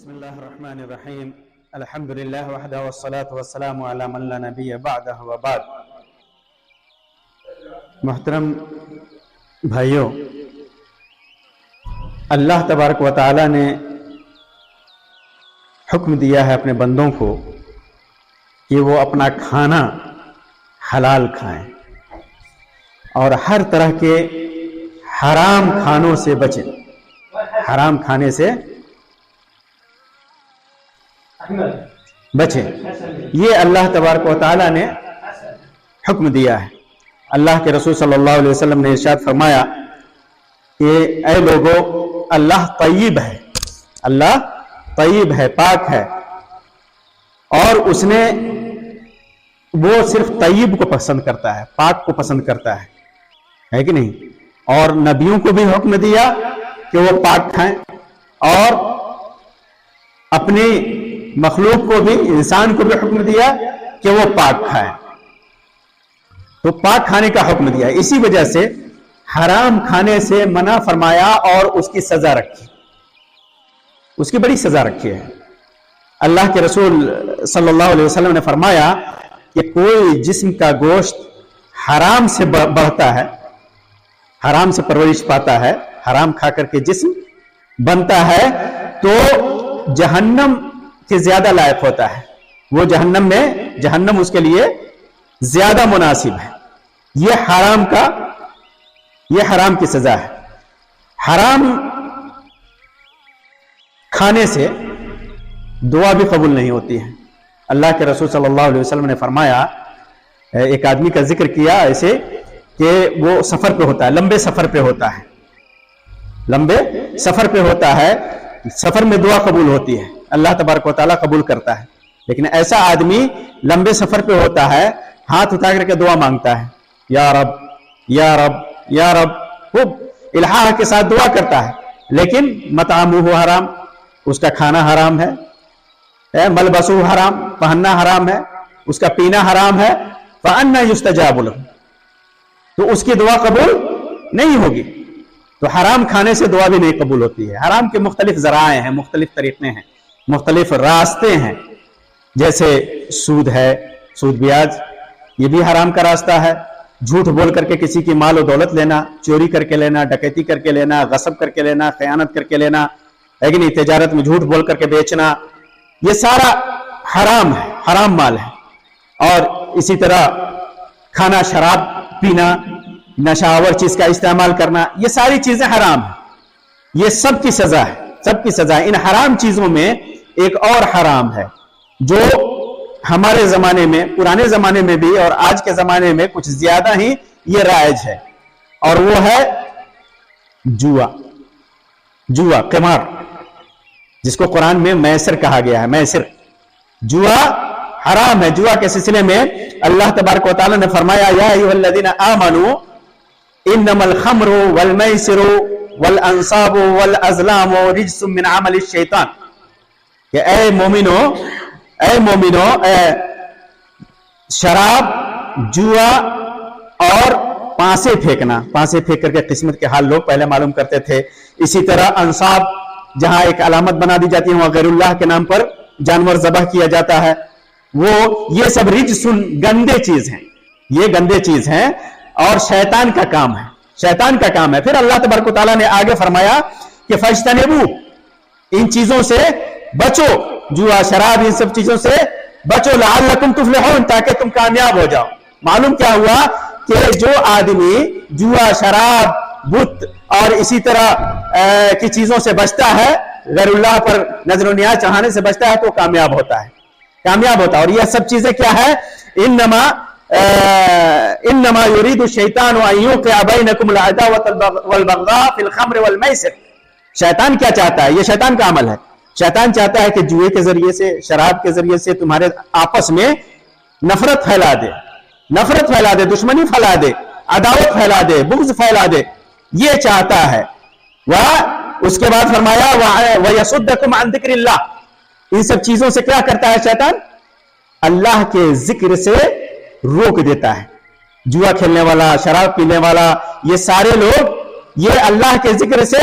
بسم اللہ الرحمن الرحیم الحمدللہ وحدہ والصلاة والسلام علی من لا نبی بعدہ وبعد۔ محترم بھائیوں، اللہ تبارک و تعالی نے حکم دیا ہے اپنے بندوں کو کہ وہ اپنا کھانا حلال کھائیں اور ہر طرح کے حرام کھانوں سے بچیں۔ حرام کھانے سے بچیں، یہ اللہ تبارک و تعالی نے حکم دیا ہے۔ اللہ کے رسول صلی اللہ علیہ وسلم نے ارشاد فرمایا کہ اے لوگو، اللہ طیب ہے، اللہ طیب ہے، پاک ہے، اور اس نے وہ صرف طیب کو پسند کرتا ہے، پاک کو پسند کرتا ہے کہ نہیں؟ اور نبیوں کو بھی حکم دیا کہ وہ پاک کھائیں، اور اپنی مخلوق کو بھی، انسان کو بھی حکم دیا کہ وہ پاک کھائیں، تو پاک کھانے کا حکم دیا۔ اسی وجہ سے حرام کھانے سے منع فرمایا اور اس کی سزا رکھی، اس کی بڑی سزا رکھی ہے۔ اللہ کے رسول صلی اللہ علیہ وسلم نے فرمایا کہ کوئی جسم کا گوشت حرام سے بڑھتا ہے، حرام سے پرورش پاتا ہے، حرام کھا کر کے جسم بنتا ہے، تو جہنم کے زیادہ لائق ہوتا ہے، وہ جہنم اس کے لیے زیادہ مناسب ہے۔ یہ حرام کی سزا ہے۔ حرام کھانے سے دعا بھی قبول نہیں ہوتی ہے۔ اللہ کے رسول صلی اللہ علیہ وسلم نے فرمایا، ایک آدمی کا ذکر کیا ایسے کہ وہ سفر پہ ہوتا ہے، لمبے سفر پہ ہوتا ہے، لمبے سفر پہ ہوتا ہے، سفر میں دعا قبول ہوتی ہے، اللہ تبارک و تعالیٰ قبول کرتا ہے، لیکن ایسا آدمی لمبے سفر پہ ہوتا ہے، ہاتھ اٹھا کر کے دعا مانگتا ہے، یا رب یا رب یا رب، خوب الہا کے ساتھ دعا کرتا ہے، لیکن مطعمہ حرام، اس کا کھانا حرام ہے، ملبسہ حرام، پہننا حرام ہے، اس کا پینا حرام ہے، فأنى يستجاب له، تو اس کی دعا قبول نہیں ہوگی۔ تو حرام کھانے سے دعا بھی نہیں قبول ہوتی ہے۔ حرام کے مختلف ذرائع ہیں، مختلف طریقے ہیں، مختلف راستے ہیں، جیسے سود ہے، سود بیاج، یہ بھی حرام کا راستہ ہے۔ جھوٹ بول کر کے کسی کی مال و دولت لینا، چوری کر کے لینا، ڈکیتی کر کے لینا، غصب کر کے لینا، خیانت کر کے لینا، ہے کہ نہیں؟ تجارت میں جھوٹ بول کر کے بیچنا، یہ سارا حرام ہے، حرام مال ہے۔ اور اسی طرح کھانا، شراب پینا، نشہ آور چیز کا استعمال کرنا، یہ ساری چیزیں حرام ہیں، یہ سب کی سزا ہے، سب کی سزا ہے۔ ان حرام چیزوں میں ایک اور حرام ہے جو ہمارے زمانے میں، پرانے زمانے میں بھی اور آج کے زمانے میں کچھ زیادہ ہی یہ رائج ہے، اور وہ ہے جوا، قمار، جس کو قرآن میں میسر کہا گیا ہے، میسر، جوا حرام ہے۔ جوا کے سلسلے میں اللہ تبارک و تعالی نے فرمایا، یا ایھا الذین آمنوا انما الخمر والمیسر والانصاب والازلام رجس من عمل الشیطان، کہ اے مومنو، شراب، جوا اور پانسے پھینکنا، پانسے پھینک کر کے قسمت کے حال لوگ پہلے معلوم کرتے تھے۔ اسی طرح انصاب، جہاں ایک علامت بنا دی جاتی ہے، وہاں غیر اللہ کے نام پر جانور ذبح کیا جاتا ہے، یہ سب رجسن، گندے چیز ہیں، یہ گندے چیز ہیں اور شیطان کا کام ہے، شیطان کا کام ہے۔ پھر اللہ تبارک و تعالیٰ نے آگے فرمایا کہ فاجتنبوا، ان چیزوں سے بچو، جوا، شراب، ان سب چیزوں سے بچو، لعلکم تفلحون، تاکہ تم کامیاب ہو جاؤ۔ معلوم کیا ہوا کہ جو آدمی جوا، شراب، بت اور اسی طرح کی چیزوں سے بچتا ہے، غیر اللہ پر نظر و نیاز چڑھانے سے بچتا ہے، تو کامیاب ہوتا ہے، کامیاب ہوتا ہے۔ اور یہ سب چیزیں کیا ہے؟ انما يريد الشیطان ان يوقع بینکم العداوة والبغضاء فی الخمر والمیسر، شیطان کیا چاہتا ہے؟ یہ شیطان کا عمل ہے۔ شیطان چاہتا ہے کہ جوئے کے ذریعے سے، شراب کے ذریعے سے تمہارے آپس میں نفرت پھیلا دے، دشمنی پھیلا دے، عداوت پھیلا دے، بغض پھیلا دے، یہ چاہتا ہے۔ اس کے بعد فرمایا وَيَصُدَّكُمْ عَنْ ذِكْرِ اللَّهِ، ان سب چیزوں سے کیا کرتا ہے شیطان؟ اللہ کے ذکر سے روک دیتا ہے۔ جوا کھیلنے والا، شراب پینے والا، یہ سارے لوگ یہ اللہ کے ذکر سے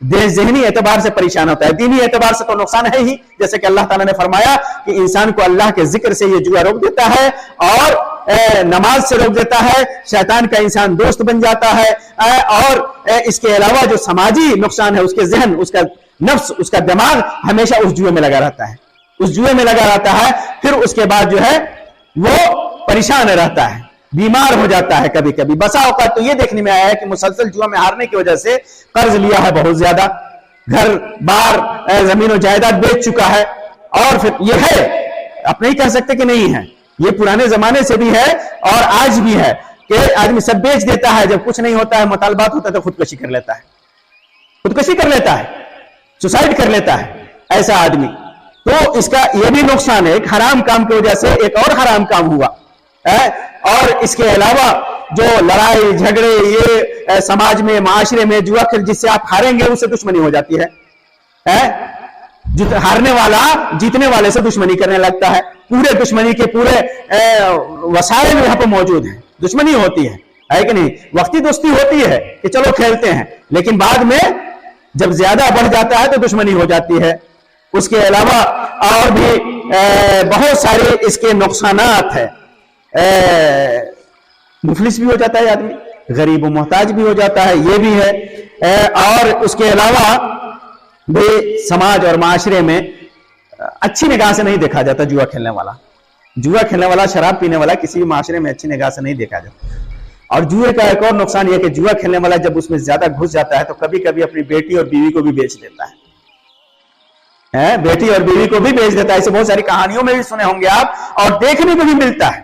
ذہنی اعتبار سے پریشان ہوتا ہے، دینی اعتبار سے تو نقصان ہے ہی، جیسے کہ اللہ تعالیٰ نے فرمایا کہ انسان کو اللہ کے ذکر سے یہ جوا روک دیتا ہے اور نماز سے روک دیتا ہے، شیطان کا انسان دوست بن جاتا ہے، اور اس کے علاوہ جو سماجی نقصان ہے، اس کے ذہن، اس کا نفس، اس کا دماغ ہمیشہ اس جوئے میں لگا رہتا ہے، اس جوئے میں لگا رہتا ہے، پھر اس کے بعد جو ہے وہ پریشان رہتا ہے، بیمار ہو جاتا ہے کبھی کبھی۔ بسا اوقات تو یہ دیکھنے میں آیا ہے کہ مسلسل جوا میں ہارنے کی وجہ سے قرض لیا ہے بہت زیادہ، گھر بار زمین و جائیداد بیچ چکا ہے، اور پھر یہ ہے، آپ نہیں کہہ سکتے کہ نہیں ہے، یہ پرانے زمانے سے بھی ہے اور آج بھی ہے کہ آدمی سب بیچ دیتا ہے، جب کچھ نہیں ہوتا ہے، مطالبات ہوتا ہے تو خودکشی کر لیتا ہے، خودکشی کر لیتا ہے، سوسائڈ کر لیتا ہے ایسا آدمی۔ تو اس کا یہ بھی نقصان ہے، ایک حرام کام کی وجہ سے ایک اور حرام کام ہوا، اور اس کے علاوہ جو لڑائی جھگڑے یہ سماج میں، معاشرے میں جوا کھیل جس سے آپ ہاریں گے اس سے دشمنی ہو جاتی ہے، ہارنے والا جیتنے والے سے دشمنی کرنے لگتا ہے، پورے دشمنی کے پورے وسائل یہاں پہ موجود ہیں، دشمنی ہوتی ہے کہ نہیں؟ وقتی دوستی ہوتی ہے کہ چلو کھیلتے ہیں، لیکن بعد میں جب زیادہ بڑھ جاتا ہے تو دشمنی ہو جاتی ہے۔ اس کے علاوہ اور بھی بہت سارے اس کے نقصانات ہیں، مفلس بھی ہو جاتا ہے آدمی، غریب و محتاج بھی ہو جاتا ہے، یہ بھی ہے، اور اس کے علاوہ بھی سماج اور معاشرے میں اچھی نگاہ سے نہیں دیکھا جاتا جوا کھیلنے والا، جوا کھیلنے والا، شراب پینے والا کسی بھی معاشرے میں اچھی نگاہ سے نہیں دیکھا جاتا۔ اور جوئے کا ایک اور نقصان یہ کہ جوا کھیلنے والا جب اس میں زیادہ گھس جاتا ہے تو کبھی کبھی اپنی بیٹی اور بیوی کو بھی بیچ دیتا ہے، بیٹی اور بیوی کو بھی بیچ دیتا ہے۔ ایسے بہت ساری کہانیوں میں بھی سنے ہوں گے آپ، اور دیکھنے کو بھی ملتا ہے،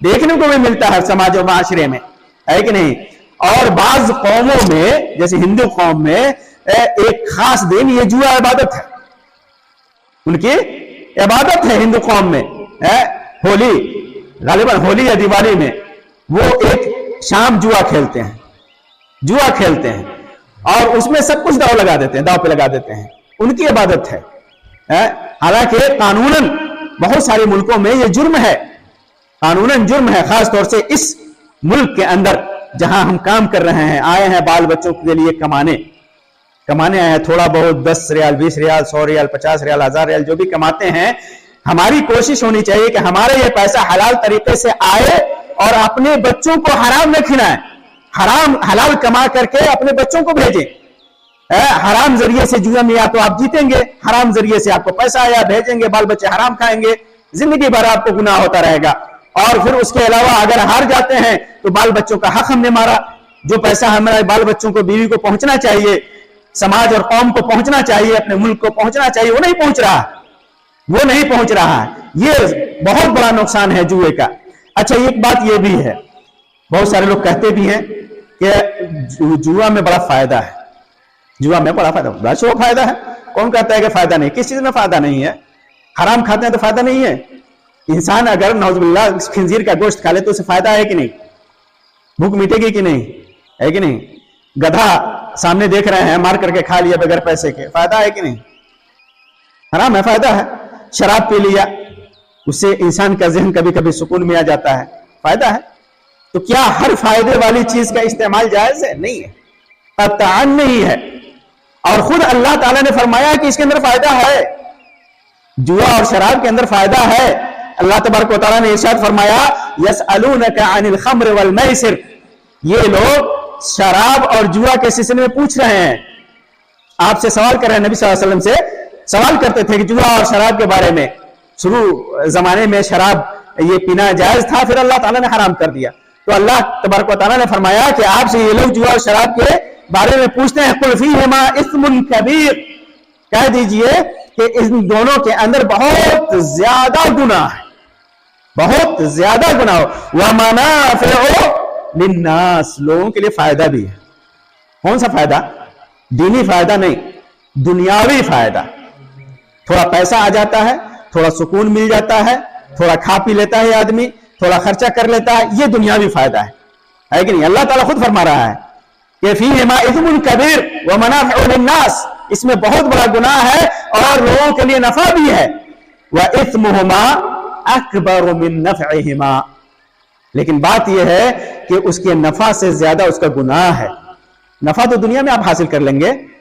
دیکھنے کو بھی ملتا ہے سماج و معاشرے میں، ہے کہ نہیں؟ اور بعض قوموں میں جیسے ہندو قوم میں ایک خاص دن یہ جوا عبادت ہے، ان کی عبادت ہے ہندو قوم میں، ہولی، غالباً ہولی یا دیوالی میں وہ ایک شام جوا کھیلتے ہیں، جوا کھیلتے ہیں، اور اس میں سب کچھ داؤ لگا دیتے ہیں، داؤ پہ لگا دیتے ہیں، ان کی عبادت ہے۔ حالانکہ قانوناً بہت سارے ملکوں میں یہ جرم ہے، قانوناً جرم ہے، خاص طور سے اس ملک کے اندر جہاں ہم کام کر رہے ہیں، آئے ہیں بال بچوں کے لیے کمانے آئے ہیں، تھوڑا بہت 10 ریال 20 ریال 100 ریال 50 ریال 1000 ریال جو بھی کماتے ہیں، ہماری کوشش ہونی چاہیے کہ ہمارا یہ پیسہ حلال طریقے سے آئے اور اپنے بچوں کو حرام نہ کھلائیں، حلال کما کر کے اپنے بچوں کو بھیجیں۔ حرام ذریعے سے جوا میں یا تو آپ جیتیں گے، حرام ذریعے سے آپ کو پیسہ آیا بھیجیں گے، بال بچے حرام کھائیں گے، زندگی بھر آپ کو گناہ ہوتا رہے گا۔ اور پھر اس کے علاوہ اگر ہار جاتے ہیں تو بال بچوں کا حق ہم نے مارا، جو پیسہ ہمارے بال بچوں کو، بیوی کو پہنچنا چاہیے، سماج اور قوم کو پہنچنا چاہیے، اپنے ملک کو پہنچنا چاہیے، وہ نہیں پہنچ رہا، وہ نہیں پہنچ رہا ہے۔ یہ بہت بڑا نقصان ہے جوئے کا۔ اچھا ایک بات یہ بھی ہے، بہت سارے لوگ کہتے بھی ہیں کہ جوا میں بڑا فائدہ ہے، جوا میں بڑا فائدہ، بڑا شو فائدہ ہے، کون کہتا ہے کہ فائدہ نہیں؟ کس چیز میں فائدہ نہیں ہے؟ حرام کھاتے ہیں تو فائدہ نہیں ہے؟ انسان اگر نعوذ باللہ خنزیر کا گوشت کھا لے تو اسے فائدہ ہے کہ نہیں؟ بھوک مٹے گی کہ نہیں؟ ہے کہ نہیں؟ گدھا سامنے دیکھ رہے ہیں، مار کر کے کھا لیا بغیر پیسے کے، فائدہ ہے کہ نہیں؟ حرام ہے، فائدہ ہے۔ شراب پی لیا، اس سے انسان کا ذہن کبھی کبھی سکون میں آ جاتا ہے، فائدہ ہے۔ تو کیا ہر فائدے والی چیز کا استعمال جائز ہے؟ نہیں ہے، قطعاً نہیں ہے۔ اور خود اللہ تعالیٰ نے فرمایا کہ اس کے اندر فائدہ ہے، جوا اور شراب کے اندر فائدہ ہے۔ اللہ تبارک و تعالیٰ نے ارشاد فرمایا یسألونک عن الخمر والمیسر، یہ لوگ شراب اور جوا کے سلسلے میں پوچھ رہے ہیں، آپ سے سوال کر رہے ہیں، نبی صلی اللہ علیہ وسلم سے سوال کرتے تھے کہ جوا اور شراب کے بارے میں۔ شروع زمانے میں شراب یہ پینا جائز تھا، پھر اللہ تعالیٰ نے حرام کر دیا، تو اللہ تبارک و تعالیٰ نے فرمایا کہ آپ سے یہ لوگ جوا اور شراب کے بارے میں پوچھتے ہیں، قل فیہما اثم کبیر، کہہ دیجئے کہ ان دونوں کے اندر بہت زیادہ گناہ ہے، بہت زیادہ گناہ، ومنافع للناس، لوگوں کے لیے فائدہ بھی ہے۔ کون سا فائدہ؟ دینی فائدہ نہیں، دنیاوی فائدہ، تھوڑا پیسہ آ جاتا ہے، تھوڑا سکون مل جاتا ہے، تھوڑا کھا پی لیتا ہے آدمی، تھوڑا خرچہ کر لیتا ہے، یہ دنیاوی فائدہ ہے کہ نہیں؟ اللہ تعالیٰ خود فرما رہا ہے کہ فیہما اثم کبیر ومنافع للناس، اس میں بہت بڑا گناہ ہے اور لوگوں کے لیے نفع بھی ہے، وَإِثْمُهُمَا أَكْبَرُ مِن نَفْعِهِمَا، لیکن بات یہ ہے کہ اس کے نفع سے زیادہ اس کا گناہ ہے۔ نفع تو دنیا میں آپ حاصل کر لیں گے،